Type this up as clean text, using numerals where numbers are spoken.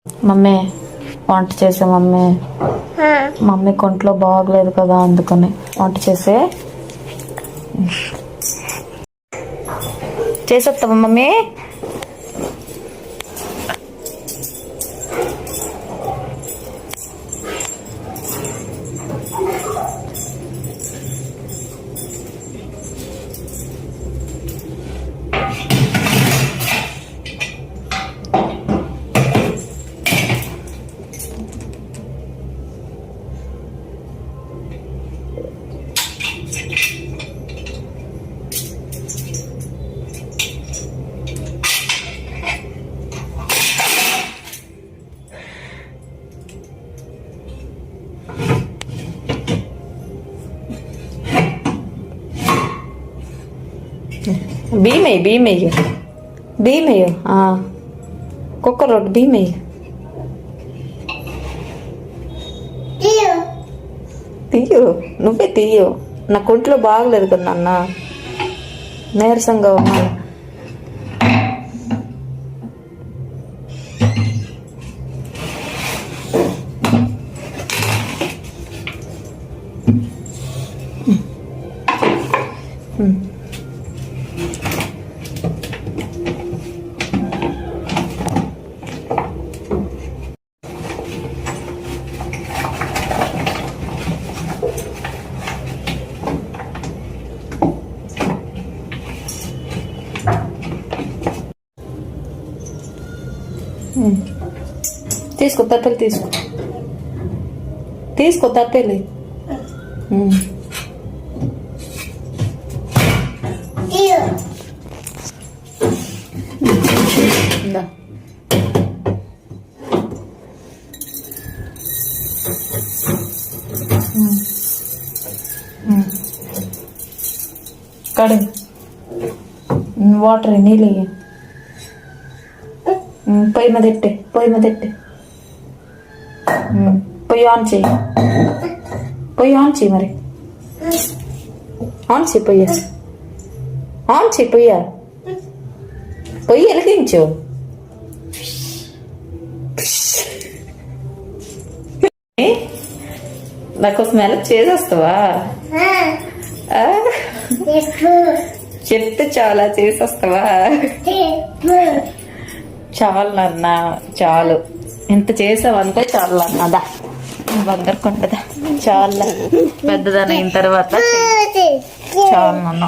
Mummy వంట చేసే mummy. Mummy కొంట్లో బాగలేదు కదా, అందుకని వంట చేసేస్తావా మమ్మీ? భీమయ్య కుక్క రోడ్డు భీమయ్య తీయు, నువ్వే తీయు. నా కొంట్లో బాగలేదు కదా నాన్న, నీరసంగా ఉన్నాను. తీసుకో తప్పలు, తీసుకో తప్పేలే. కడే వాటర్ నీళ్ళు పొయ్యి మీద ఎట్టే, పొయ్యి ఆన్ చేయి, మరి ఆన్ చేయి, పొయ్యి వెలిగించు. నాకోసం హెల్ప్ చేసేస్తావా? చెప్తే చాలా చేసేస్తావా? చాలు నాన్న, చాలు. ఇంత చేసావంటే చాలు అన్నదా, బందరుకుంటుందా? చాలా పెద్దదాని అయిన తర్వాత చాలు నాన్న.